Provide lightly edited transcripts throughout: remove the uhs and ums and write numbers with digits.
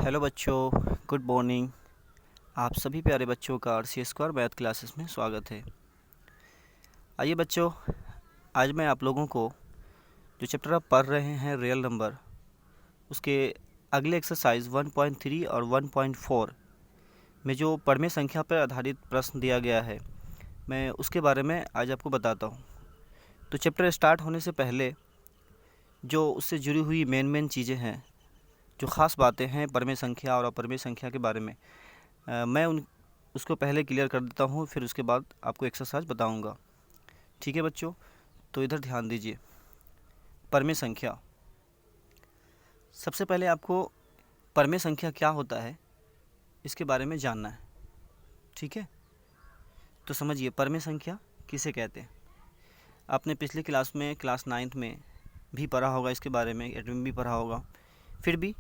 Hello बच्चों, good morning. आप सभी प्यारे बच्चों का RC² मैथ क्लासेस में स्वागत है। आइए बच्चों, आज मैं आप लोगों को जो चैप्टर आप पढ़ रहे हैं रियल नंबर, उसके अगले एक्सरसाइज 1.3 और 1.4 में जो परमेय संख्या पर आधारित प्रश्न दिया गया है, मैं उसके बारे में आज आपको बताता हूँ। तो चैप्टर स्टार्ट होने से पहले जो उससे जुड़ी हुई मेन चीज़ें हैं, जो ख़ास बातें हैं परमेय संख्या और अपरमेय संख्या के बारे में, मैं उसको पहले क्लियर कर देता हूँ, फिर उसके बाद आपको एक्सरसाइज बताऊँगा। ठीक है बच्चों, तो इधर ध्यान दीजिए। परमेय संख्या, सबसे पहले आपको परमेय संख्या क्या होता है इसके बारे में जानना है। ठीक है, तो समझिए परमेय संख्या किसे कहते हैं। आपने पिछली क्लास में क्लास 9th में भी पढ़ा होगा, इसके बारे में 8वीं में भी पढ़ा होगा। फिर भी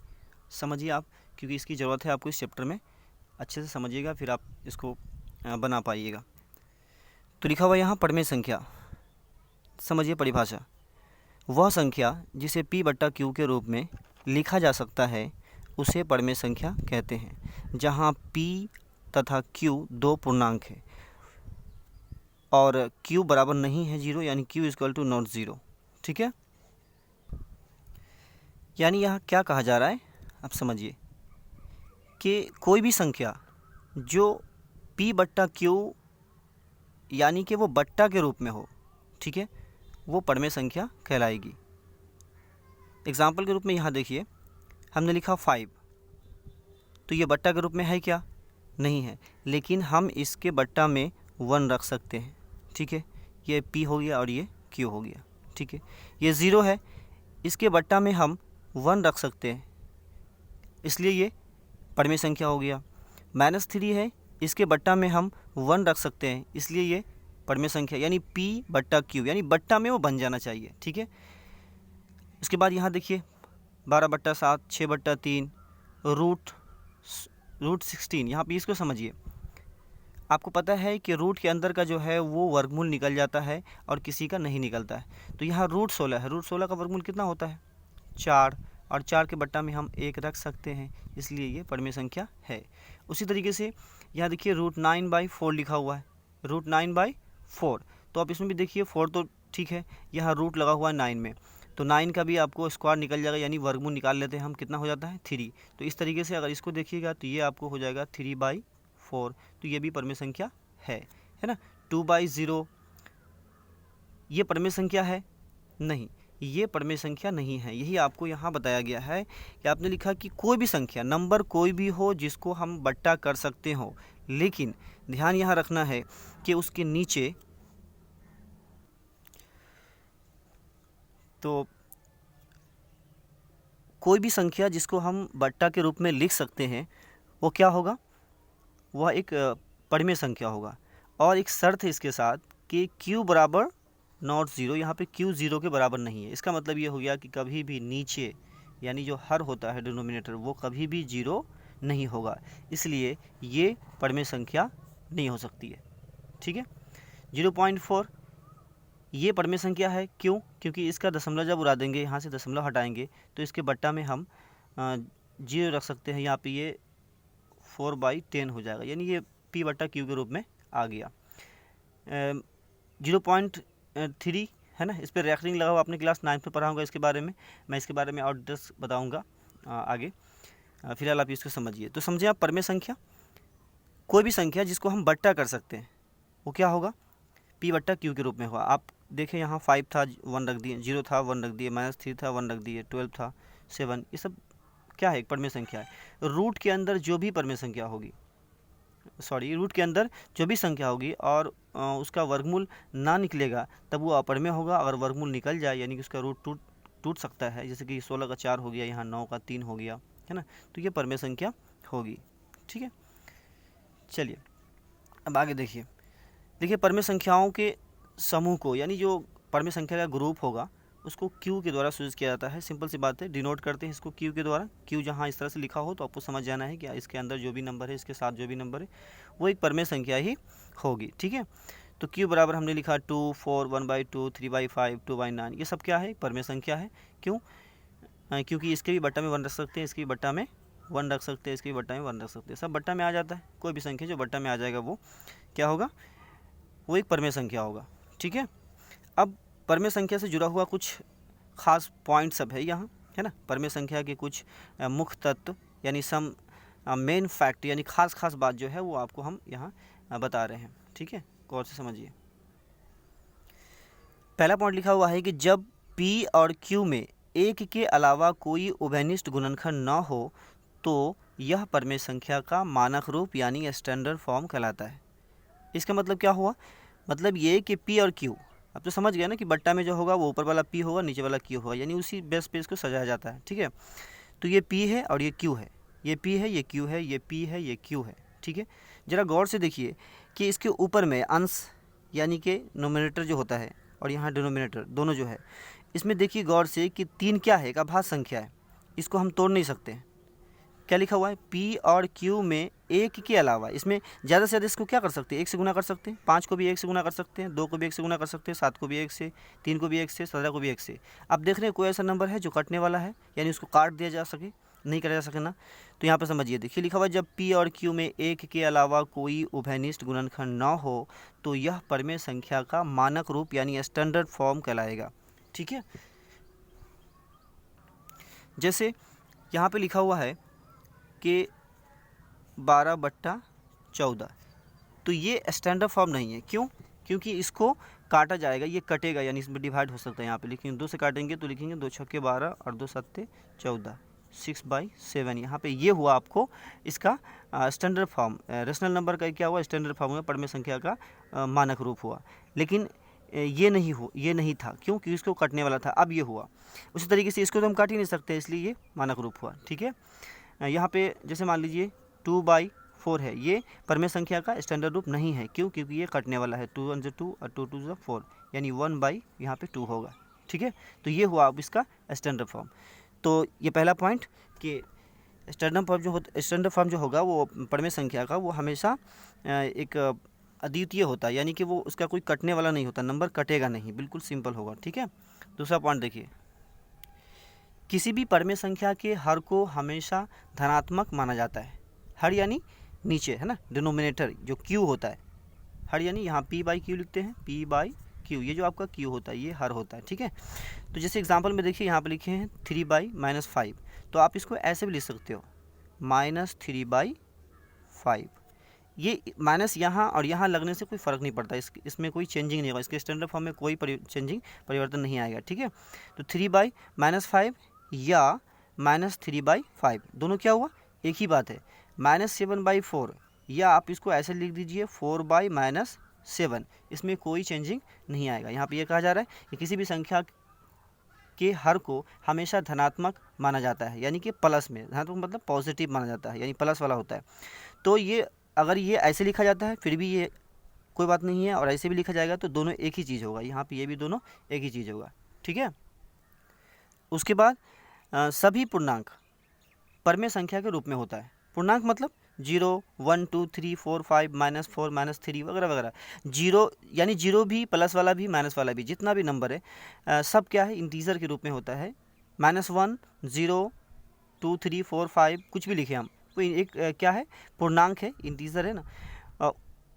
समझिए आप, क्योंकि इसकी ज़रूरत है आपको इस चैप्टर में। अच्छे से समझिएगा, फिर आप इसको बना पाइएगा। तो लिखा हुआ यहाँ परमेय संख्या, समझिए परिभाषा। वह संख्या जिसे P/Q के रूप में लिखा जा सकता है उसे परमेय संख्या कहते हैं, जहाँ P तथा Q दो पूर्णांक है और Q बराबर नहीं है 0, यानी Q = नॉट 0। ठीक है, यानी यहाँ क्या कहा जा रहा है, आप समझिए कि कोई भी संख्या जो P/Q यानी कि वो बट्टा के रूप में हो, ठीक है, वो परमेय संख्या कहलाएगी। एग्जाम्पल के रूप में यहाँ देखिए, हमने लिखा 5, तो ये बट्टा के रूप में है क्या? नहीं है, लेकिन हम इसके बट्टा में 1 रख सकते हैं। ठीक है, ये P हो गया और ये Q हो गया। ठीक है, ये 0 है, इसके बट्टा में हम 1 रख सकते हैं, इसलिए ये परमेय संख्या हो गया। -3 है, इसके बट्टा में हम 1 रख सकते हैं, इसलिए ये परमेय संख्या, यानी P/Q, यानी बट्टा में वो बन जाना चाहिए। ठीक है, इसके बाद यहाँ देखिए 12/7, 6/3, रूट 16। यहाँ पे इसको समझिए, आपको पता है कि रूट के अंदर का जो है वो वर्गमूल निकल जाता है और किसी का नहीं निकलता है। तो यहाँ रूट 16 है, रूट 16 का वर्गमूल कितना होता है? 4, और 4 के बट्टा में हम 1 रख सकते हैं, इसलिए ये परमेय संख्या है। उसी तरीके से यहाँ देखिए √9/4 लिखा हुआ है, √9/4। तो आप इसमें भी देखिए 4 तो ठीक है, यहाँ रूट लगा हुआ है 9 में, तो 9 का भी आपको स्क्वायर निकल जाएगा, यानी वर्गमूल निकाल लेते हैं हम, कितना हो जाता है 3। तो इस तरीके से अगर इसको देखिएगा तो ये आपको हो जाएगा 3/4, तो ये भी परमेय संख्या है ना। 2/0 ये परमेय संख्या है? नहीं, ये परमेय संख्या नहीं है। यही आपको यहाँ बताया गया है कि आपने लिखा कि कोई भी संख्या, नंबर कोई भी हो जिसको हम बट्टा कर सकते हो, लेकिन ध्यान यहाँ रखना है कि उसके नीचे, तो कोई भी संख्या जिसको हम बट्टा के रूप में लिख सकते हैं वो क्या होगा? वह एक परमेय संख्या होगा। और एक शर्त है इसके साथ कि Q बराबर नॉट 0, यहाँ पे Q 0 के बराबर नहीं है। इसका मतलब ये हो गया कि कभी भी नीचे, यानी जो हर होता है डिनोमिनेटर, वो कभी भी 0 नहीं होगा, इसलिए ये परमेय संख्या नहीं हो सकती है। ठीक है, 0.4 ये परमेय संख्या है। क्यों? क्योंकि इसका दशमलव जब उड़ा देंगे, यहाँ से दशमलव हटाएंगे, तो इसके बट्टा में हम 0 रख सकते हैं। यहाँ पे ये 4/10 हो जाएगा, यानी ये P/Q के रूप में आ गया। 0.3 है ना, इस पर रैंकिंग लगा हुआ, आपने क्लास 9 में पढ़ा होगा इसके बारे में। मैं इसके बारे में और डिटेल्स बताऊंगा आगे, फिलहाल आप इसको समझिए। तो समझे आप, परमेय संख्या कोई भी संख्या जिसको हम बट्टा कर सकते हैं वो क्या होगा? P/Q के रूप में होगा। आप देखें यहाँ 5 था, 1 रख दिए, 0 था 1 रख दिए, -3 था 1 रख दिए, 12 था 7, ये सब क्या है? एक परमेय संख्या है। रूट के अंदर जो भी परमेय संख्या होगी, रूट के अंदर जो भी संख्या होगी और उसका वर्गमूल ना निकलेगा, तब वो अपरमेय होगा। अगर वर्गमूल निकल जाए, यानी कि उसका रूट टूट सकता है, जैसे कि 16 का 4 हो गया, यहाँ 9 का 3 हो गया, है ना, तो ये परमेय संख्या होगी। ठीक है, चलिए अब आगे देखिए परमेय संख्याओं के समूह को, यानी जो परमेय संख्या का ग्रुप होगा, उसको Q के द्वारा सूचित किया जाता है। सिंपल सी बात है, डिनोट करते हैं इसको Q के द्वारा। Q जहाँ इस तरह से लिखा हो तो आपको समझ जाना है कि इसके अंदर जो भी नंबर है, इसके साथ जो भी नंबर है, वो एक परमेय संख्या ही होगी। ठीक है, तो Q बराबर हमने लिखा 2, 4, 1/2, 3/5, 2/9, ये सब क्या है? परमेय संख्या है। क्यों? क्योंकि इसके भी बट्टा में 1 रख सकते हैं, इसके भी बट्टा में 1 रख सकते हैं, इसके बट्टा में 1 रख सकते हैं, सब बट्टा में आ जाता है। कोई भी संख्या जो बट्टा में आ जाएगा वो क्या होगा, वो एक परमेय संख्या होगा। ठीक है, अब परमेय संख्या से जुड़ा हुआ कुछ खास पॉइंट सब है यहाँ, है ना। परमेय संख्या के कुछ मुख्य तत्व यानी सम मेन फैक्ट यानी खास बात जो है वो आपको हम यहाँ बता रहे हैं। ठीक है, गौर से समझिए। पहला पॉइंट लिखा हुआ है कि जब P और Q में एक के अलावा कोई उभयनिष्ठ गुणनखंड न हो तो यह परमेय संख्या का मानक रूप यानी स्टैंडर्ड फॉर्म कहलाता है। इसका मतलब क्या हुआ, मतलब ये कि P और Q, अब तो समझ गया ना कि बट्टा में जो होगा वो ऊपर वाला P होगा, नीचे वाला Q होगा, यानी उसी बेस पे इसको सजाया जाता है। ठीक है, तो ये P है और ये Q है, ये P है, ये Q है, ये P है, ये Q है। ठीक है, ज़रा गौर से देखिए कि इसके ऊपर में अंश यानी कि नोमिनेटर जो होता है और यहाँ डिनोमिनेटर दोनों जो है, इसमें देखिए गौर से कि 3 क्या है, एक अभाज्य संख्या है, इसको हम तोड़ नहीं सकते। क्या लिखा हुआ है, P और Q में एक के अलावा, इसमें ज़्यादा से ज़्यादा इसको क्या कर सकते हैं, 1 से गुना कर सकते हैं, 5 को भी 1 से गुना कर सकते हैं, 2 को भी 1 से गुना कर सकते हैं, 7 को भी 1 से, 3 को भी 1 से, 17 को भी 1 से। अब देख रहे हैं कोई ऐसा नंबर है जो कटने वाला है, यानी उसको काट दिया जा सके, नहीं करा जा सके ना। तो यहाँ पर समझिए, देखिए लिखा हुआ है जब P और Q में एक के अलावा कोई उभयनिष्ठ गुणनखंड न हो तो यह परमेय संख्या का मानक रूप यानी स्टैंडर्ड फॉर्म कहलाएगा। ठीक है, जैसे यहाँ पे लिखा हुआ है कि 12/14, तो ये स्टैंडर्ड फॉर्म नहीं है। क्यों, क्योंकि इसको काटा जाएगा, ये कटेगा, यानी इसमें डिवाइड हो सकता है। यहाँ पे लिखेंगे 2 से काटेंगे तो लिखेंगे 2 छक्के 12 और 2 सत्ते 14, 6/7। यहाँ पे ये हुआ आपको इसका स्टैंडर्ड फॉर्म, रेशनल नंबर का क्या हुआ, स्टैंडर्ड फॉर्म हुआ, परमेय संख्या का मानक रूप हुआ। लेकिन ये नहीं था, क्यों, क्योंकि इसको कटने वाला था, अब ये हुआ। उसी तरीके से इसको तो हम काट ही नहीं सकते, इसलिए ये मानक रूप हुआ। ठीक है, यहाँ पे जैसे मान लीजिए 2/4 है, ये परमेय संख्या का स्टैंडर्ड रूप नहीं है। क्यों, क्योंकि ये कटने वाला है, 2 1 2 और 2 2 4, यानी 1 यहाँ पे 2 होगा। ठीक है, तो ये हुआ अब इसका स्टैंडर्ड फॉर्म। तो ये पहला पॉइंट कि स्टैंडर्ड फॉर्म जो होगा वो परमेय संख्या का, वो हमेशा एक अद्वितीय होता है, यानी कि वो उसका कोई कटने वाला नहीं होता, नंबर कटेगा नहीं, बिल्कुल सिंपल होगा। ठीक है, दूसरा पॉइंट देखिए, किसी भी परमेय संख्या के हर को हमेशा धनात्मक माना जाता है। हर यानी नीचे है ना, डिनोमिनेटर जो Q होता है, हर यानी यहाँ P/Q लिखते हैं, P/Q, ये जो आपका Q होता है ये हर होता है। ठीक है, तो जैसे एग्जांपल में देखिए यहाँ पे लिखे हैं 3/-5, तो आप इसको ऐसे भी लिख सकते हो -3/5। ये माइनस यहाँ और यहाँ लगने से कोई फ़र्क नहीं पड़ता, इसमें कोई चेंजिंग नहीं होगा, इसके स्टैंडर्ड फॉर्म में कोई परिवर्तन नहीं आएगा। ठीक है, तो 3/-5 या -3/5 दोनों क्या हुआ, एक ही बात है। -7/4 या आप इसको ऐसे लिख दीजिए 4/-7, इसमें कोई चेंजिंग नहीं आएगा। यहाँ पे ये कहा जा रहा है कि किसी भी संख्या के हर को हमेशा धनात्मक माना जाता है, यानी कि प्लस में, धनात्मक मतलब पॉजिटिव माना जाता है, यानी प्लस वाला होता है। तो ये अगर ये ऐसे लिखा जाता है फिर भी ये कोई बात नहीं है, और ऐसे भी लिखा जाएगा तो दोनों एक ही चीज़ होगा, यहाँ पे ये भी दोनों एक ही चीज़ होगा। ठीक है, उसके बाद सभी पूर्णांक परमेय संख्या के रूप में होता है। पूर्णांक मतलब 0 1 2 3 4 5 -4 -3 वगैरह वगैरह। 0 यानी 0 भी, प्लस वाला भी, माइनस वाला भी, जितना भी नंबर है सब क्या है, इंटीजर के रूप में होता है। -1 0 2 3 4 5 कुछ भी लिखे हम, वो एक क्या है, पूर्णांक है, इंटीजर है ना।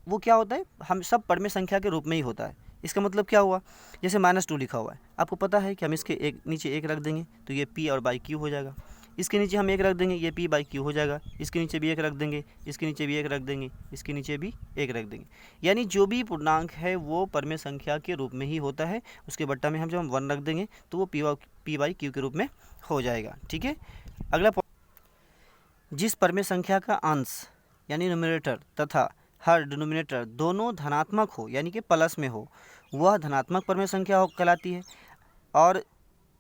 वो क्या होता है, हम सब परमेय संख्या के रूप में ही होता है। इसका मतलब क्या हुआ, जैसे -2 लिखा हुआ है, आपको पता है कि हम इसके एक नीचे 1 रख देंगे तो ये P/Q हो जाएगा। इसके नीचे हम 1 रख देंगे, ये P/Q हो जाएगा। इसके नीचे भी 1 रख देंगे, इसके नीचे भी 1 रख देंगे, इसके नीचे भी 1 रख देंगे। यानी जो भी पूर्णांक है वो परमेय संख्या के रूप में ही होता है। उसके बट्टा में हम जब 1 रख देंगे तो वो P/Q के रूप में हो जाएगा। ठीक है, अगला, जिस परमेय संख्या का अंश यानी न्यूमरेटर तथा हर डिनोमिनेटर दोनों धनात्मक हो, यानी कि प्लस में हो, वह धनात्मक परमेय संख्या कहलाती है। और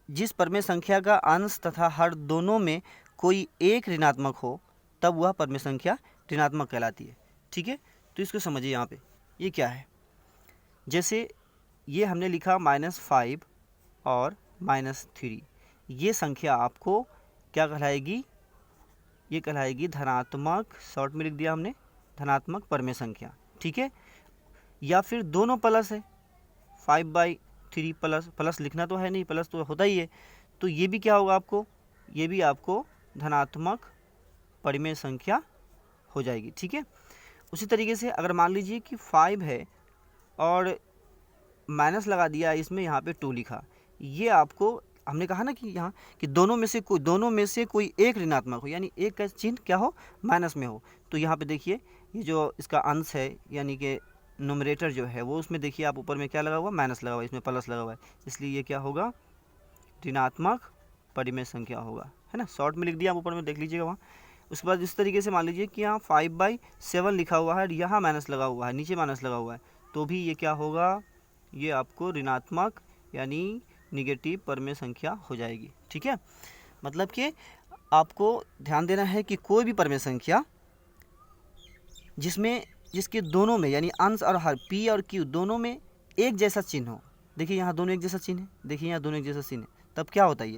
जिस परमेय संख्या का अंश तथा हर दोनों में कोई एक ऋणात्मक हो तब वह परमेय संख्या ऋणात्मक कहलाती है। ठीक है, तो इसको समझिए, यहाँ पे ये क्या है, जैसे ये हमने लिखा -5 और -3, ये संख्या आपको क्या कहलाएगी, ये कहलाएगी धनात्मक, शॉर्ट में लिख दिया हमने, धनात्मक परमेय संख्या। ठीक है, या फिर दोनों प्लस है, 5/3 प्लस लिखना तो है नहीं, प्लस तो होता ही है, तो ये भी क्या होगा आपको, ये भी आपको धनात्मक परिमेय संख्या हो जाएगी। ठीक है, उसी तरीके से अगर मान लीजिए कि 5 है और माइनस लगा दिया इसमें, यहाँ पे 2 लिखा, ये आपको हमने कहा ना कि यहाँ कि दोनों में से कोई एक ऋणात्मक हो, यानी एक का चिन्ह क्या हो, माइनस में हो। तो यहाँ पे देखिए ये जो इसका अंश है यानी कि न्यूमरेटर जो है वो, उसमें देखिए आप ऊपर में क्या लगा हुआ, माइनस लगा हुआ है, इसमें प्लस लगा हुआ है, इसलिए ये क्या होगा, ऋणात्मक परिमेय संख्या होगा, है ना। शॉर्ट में लिख दिया, आप ऊपर में देख लीजिएगा वहाँ। उसके बाद इस तरीके से मान लीजिए कि यहाँ 5/7 लिखा हुआ है, यहाँ माइनस लगा हुआ है, नीचे माइनस लगा हुआ है, तो भी ये क्या होगा, ये आपको ऋणात्मक यानी निगेटिव परिमेय संख्या हो जाएगी। ठीक है, मतलब कि आपको ध्यान देना है कि कोई भी परिमेय संख्या जिसके दोनों में यानी अंश और हर पी और क्यू दोनों में एक जैसा चिन्ह हो, देखिए यहाँ दोनों एक जैसा चिन्ह है, देखिए यहाँ दोनों एक जैसा चिन्ह है, तब क्या होता है,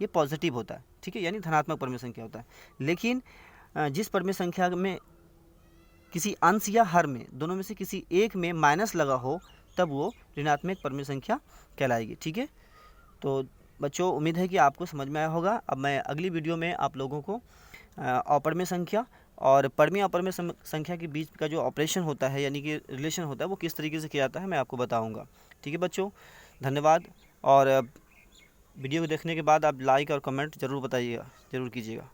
ये पॉजिटिव होता है। ठीक है, यानी धनात्मक परिमेय संख्या होता है। लेकिन जिस परिमेय संख्या में किसी अंश या हर में दोनों में से किसी एक में माइनस लगा हो, तब वो ऋणात्मक परिमेय संख्या कहलाएगी। ठीक है, तो बच्चों उम्मीद है कि आपको समझ में आया होगा। अब मैं अगली वीडियो में आप लोगों को अपरिमेय संख्या और परिमेय अपरिमेय संख्या के बीच का जो ऑपरेशन होता है यानी कि रिलेशन होता है वो किस तरीके से किया जाता है मैं आपको बताऊंगा। ठीक है बच्चों, धन्यवाद। और वीडियो को देखने के बाद आप लाइक और कमेंट ज़रूर बताइएगा, ज़रूर कीजिएगा।